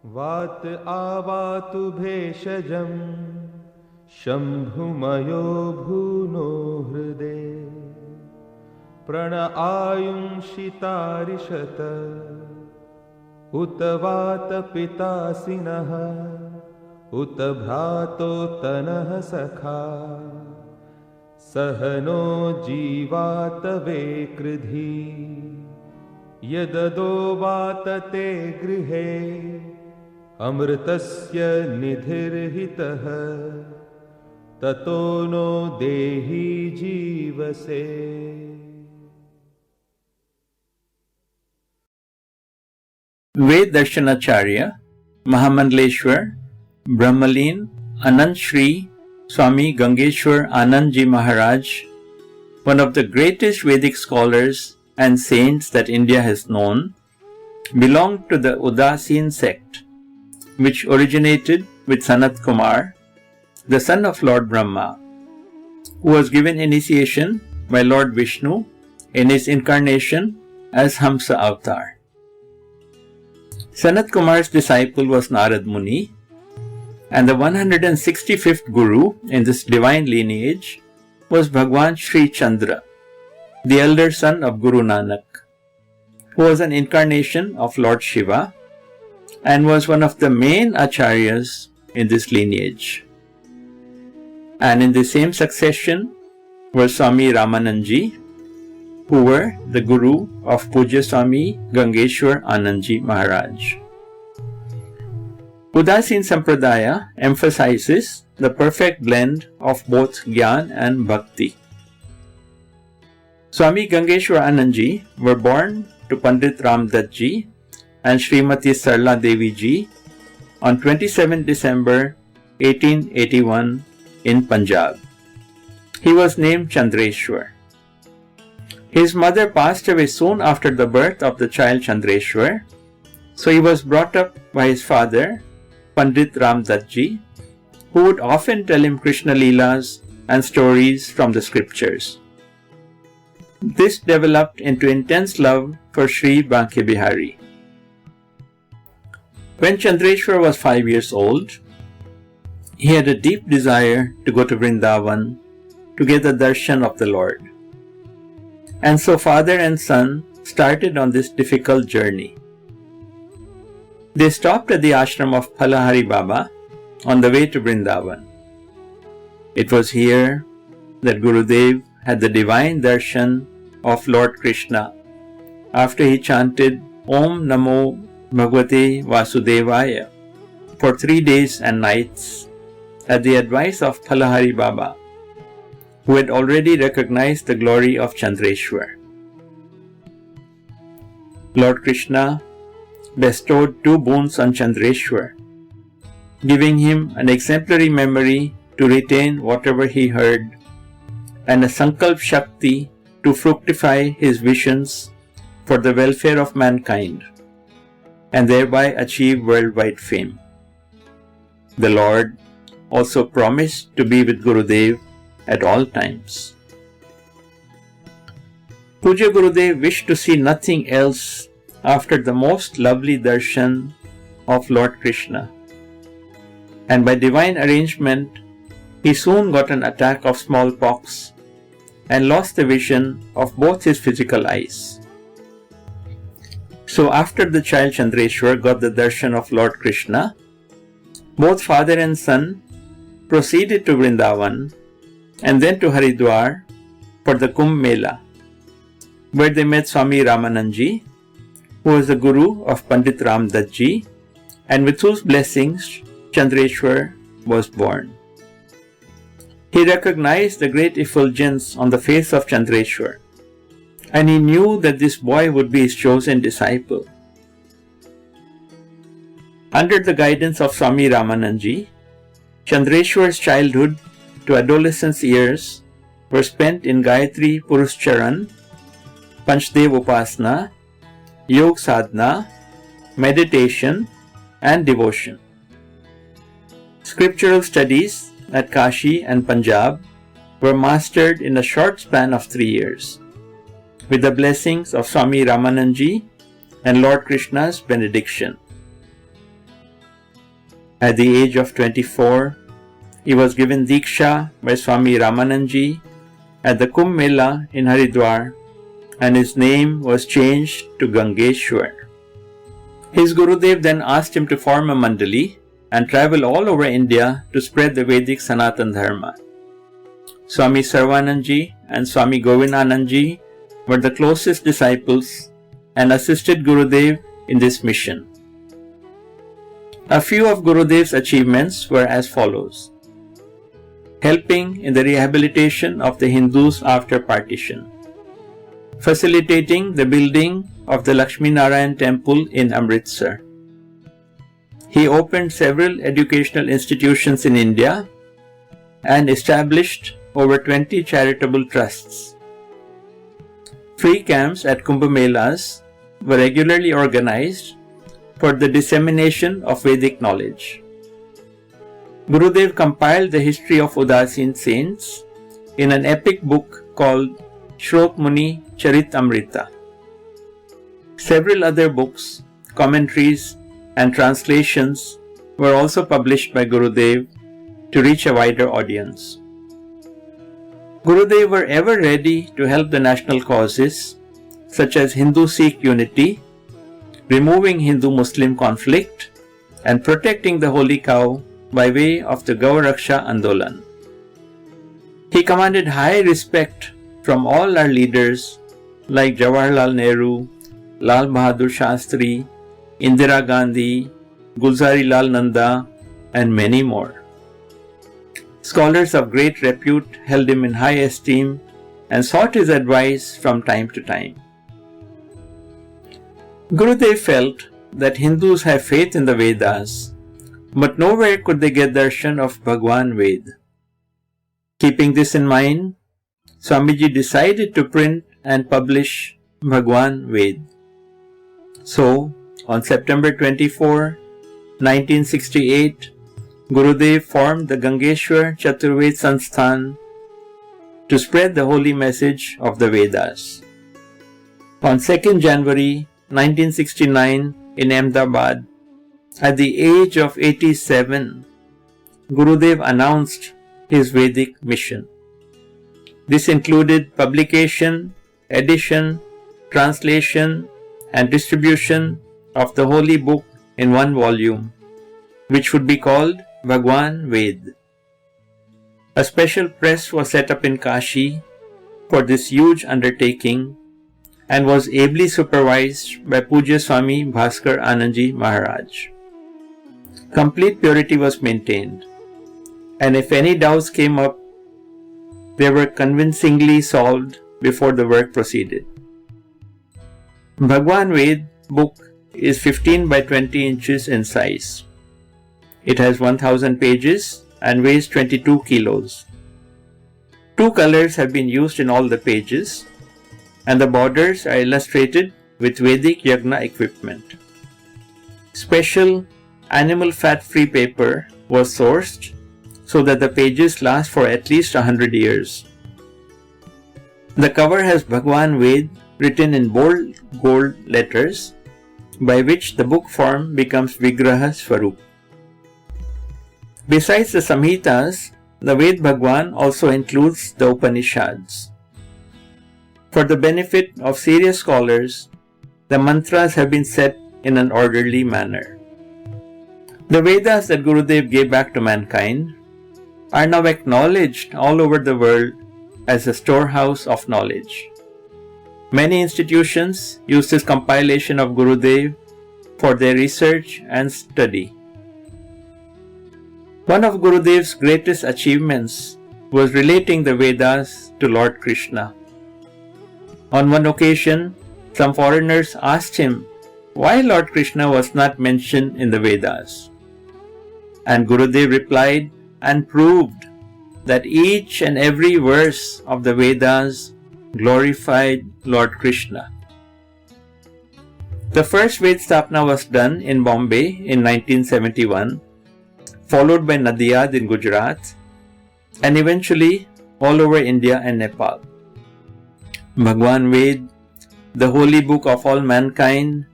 वात आवातु भेषजं शम्भुमयो भूनो हृदे प्रण आयुंशितारिषत उत वात पितासिनः उत भ्रातोत्तनः सखा सहनो जीवात वे कृधी यददो वात ते गृहे अमृतस्य निधिर्हितः ततो नो देहि जीवसे. Ved-darshanacharya, Mahamandleshwar, Brahmalin, Anant Shri, Swami Gangeshwaranandji Maharaj, one of the greatest Vedic scholars and saints that India has known, belonged to the Udasin sect, which originated with Sanat Kumar, the son of Lord Brahma, who was given initiation by Lord Vishnu in his incarnation as Hamsa-Avtaar. Sanat Kumar's disciple was Narad Muni, and the 165th Guru in this divine lineage was Bhagwan Sri Chandra, the elder son of Guru Nanak, who was an incarnation of Lord Shiva and was one of the main acharyas in this lineage. And in the same succession were Swami Ramanandji, who were the Guru of Pujya Swami Gangeshwaranandji Maharaj. Udasin Sampradaya emphasizes the perfect blend of both Gyan and Bhakti. Swami Gangeshwaranandji were born to Pandit Ramdatji and Srimati Sarla Devi Ji on 27 December 1881 in Punjab. He was named Chandreshwar. His mother passed away soon after the birth of the child Chandreshwar, so he was brought up by his father, Pandit Ramdatji, who would often tell him Krishna Leelas and stories from the scriptures. This developed into intense love for Shri Banke Bihari. When Chandreshwar was 5 years old, he had a deep desire to go to Vrindavan to get the darshan of the Lord. And so father and son started on this difficult journey. They stopped at the ashram of Phalahari Baba on the way to Vrindavan. It was here that Gurudev had the divine darshan of Lord Krishna after he chanted Om Namo Bhagavate Vasudevaya for 3 days and nights at the advice of Phalahari Baba, who had already recognized the glory of Chandreshwar. Lord Krishna bestowed 2 boons on Chandreshwar, giving him an exemplary memory to retain whatever he heard and a Sankalp Shakti to fructify his visions for the welfare of mankind and thereby achieve worldwide fame. The Lord also promised to be with Gurudev at all times. Pujya Gurudev wished to see nothing else after the most lovely darshan of Lord Krishna, and by divine arrangement he soon got an attack of smallpox and lost the vision of both his physical eyes. So after the child Chandreshwar got the darshan of Lord Krishna, both father and son proceeded to Vrindavan and then to Haridwar for the Kumbh Mela, where they met Swami Ramanandji, who was the Guru of Pandit Ramdatji, and with whose blessings Chandreshwar was born. He recognized the great effulgence on the face of Chandreshwar, and he knew that this boy would be his chosen disciple. Under the guidance of Swami Ramanandji, Chandreshwar's childhood to adolescence years were spent in Gayatri Purushcharan, Panchdev Upasana, Yog Sadhana, meditation and devotion. Scriptural studies at Kashi and Punjab were mastered in a short span of 3 years, with the blessings of Swami Ramanandji and Lord Krishna's benediction. At the age of 24, he was given Diksha by Swami Ramanandji at the Kumbh Mela in Haridwar, and his name was changed to Gangeshwar. His Gurudev then asked him to form a mandali and travel all over India to spread the Vedic Sanatan Dharma. Swami Sarvanandji and Swami Govindanandji were the closest disciples and assisted Gurudev in this mission. A few of Gurudev's achievements were as follows: helping in the rehabilitation of the Hindus after partition, facilitating the building of the Lakshmi Narayan temple in Amritsar. He opened several educational institutions in India and established over 20 charitable trusts. Free camps at Kumbh Melas were regularly organized for the dissemination of Vedic knowledge. Gurudev compiled the history of Udasin saints in an epic book called Shrot Muni Charitamrita. Several other books, commentaries, and translations were also published by Gurudev to reach a wider audience. Gurudev were ever ready to help the national causes such as Hindu-Sikh unity, removing Hindu-Muslim conflict, and protecting the holy cow by way of the Gau Raksha Andolan. He commanded high respect from all our leaders like Jawaharlal Nehru, Lal Bahadur Shastri, Indira Gandhi, Gulzari Lal Nanda, and many more. Scholars of great repute held him in high esteem and sought his advice from time to time. Gurudev felt that Hindus have faith in the Vedas, but nowhere could they get darshan of Bhagwan Ved. Keeping this in mind, Swamiji decided to print and publish Bhagwan Ved. So, on September 24, 1968, Gurudev formed the Gangeshwar Chaturved Sansthan to spread the holy message of the Vedas. On 2nd January 1969 in Ahmedabad, at the age of 87, Gurudev announced his Vedic mission. This included publication, edition, translation, and distribution of the holy book in one volume, which would be called Bhagwan Ved. A special press was set up in Kashi for this huge undertaking and was ably supervised by Pujya Swami Bhaskar Anandji Maharaj. Complete purity was maintained, and if any doubts came up, they were convincingly solved before the work proceeded. Bhagwan Ved book is 15 by 20 inches in size. It has 1000 pages and weighs 22 kilos. 2 colors have been used in all the pages, and the borders are illustrated with Vedic Yagna equipment. Special animal fat-free paper was sourced so that the pages last for at least 100 years. The cover has Bhagwan Ved written in bold gold letters, by which the book form becomes Vigraha Swarup. Besides the Samhitas, the Ved Bhagwan also includes the Upanishads. For the benefit of serious scholars, the mantras have been set in an orderly manner. The Vedas that Gurudev gave back to mankind are now acknowledged all over the world as a storehouse of knowledge. Many institutions use this compilation of Gurudev for their research and study. One of Gurudev's greatest achievements was relating the Vedas to Lord Krishna. On one occasion, some foreigners asked him why Lord Krishna was not mentioned in the Vedas. And Gurudev replied and proved that each and every verse of the Vedas glorified Lord Krishna. The first Ved Sthapna was done in Bombay in 1971, followed by Nadiyad in Gujarat, and eventually all over India and Nepal. Bhagwan Ved, the holy book of all mankind,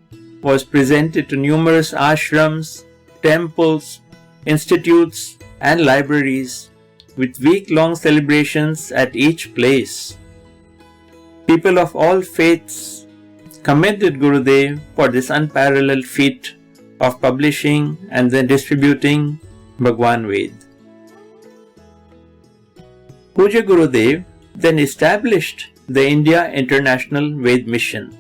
was presented to numerous ashrams, temples, institutes, and libraries with week-long celebrations at each place. People of all faiths commended Gurudev for this unparalleled feat of publishing and then distributing Bhagwan Ved. Pujya Gurudev then established the India International Ved Mission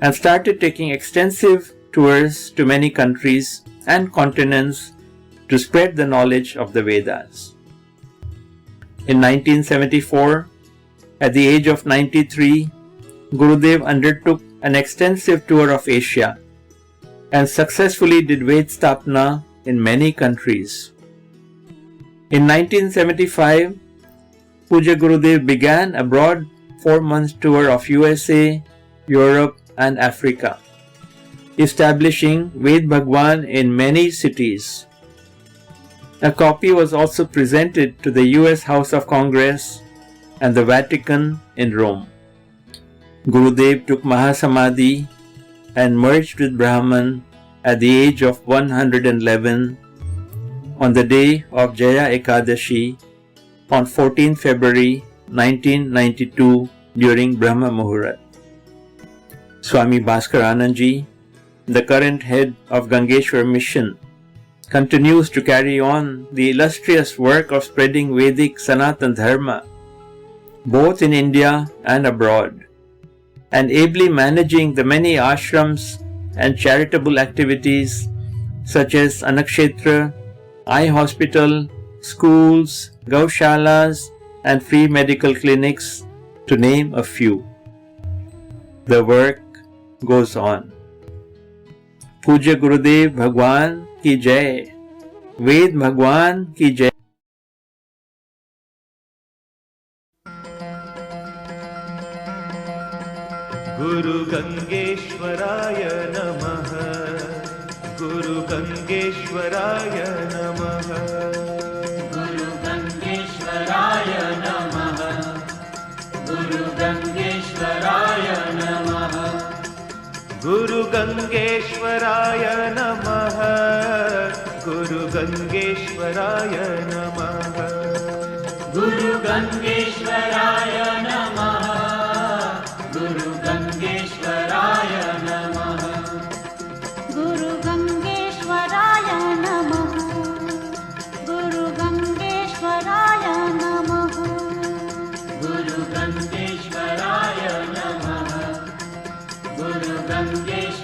and started taking extensive tours to many countries and continents to spread the knowledge of the Vedas. In 1974, at the age of 93, Gurudev undertook an extensive tour of Asia and successfully did Ved Sthapana in many countries. In 1975, Pujya Gurudev began a broad 4-month tour of USA, Europe and Africa, establishing Ved Bhagwan in many cities. A copy was also presented to the US House of Congress and the Vatican in Rome. Gurudev took Mahasamadhi and merged with Brahman at the age of 111 on the day of Jaya Ekadashi on 14 February 1992 during Brahma Muhurat. Swami Bhaskaranandji, the current head of Gangeshwar mission, continues to carry on the illustrious work of spreading Vedic Sanatan Dharma both in India and abroad, and ably managing the many ashrams and charitable activities such as Anakshetra, eye hospital, schools, gaushalas and free medical clinics, to name a few. The work goes on. Pujya Gurudev Bhagwan ki Jai, Ved Bhagwan ki Jai. Guru Gangeshwaraya Namaha, Guru Gangeshwaraya Namaha, Guru Gangeshwaraya Namaha, Guru Gangeshwaraya Namaha, Guru Gangeshwaraya Namaha, Guru Gangeshwaraya Namaha, Guru Gangeshwaraya Namaha, Guru Gangeshwaraya Namaha, Guru Gangeshwaraya Namaha, Guru Gangeshwaraya Namaha, Guru Gangeshwaraya Namaha, Guru Gangeshwaraya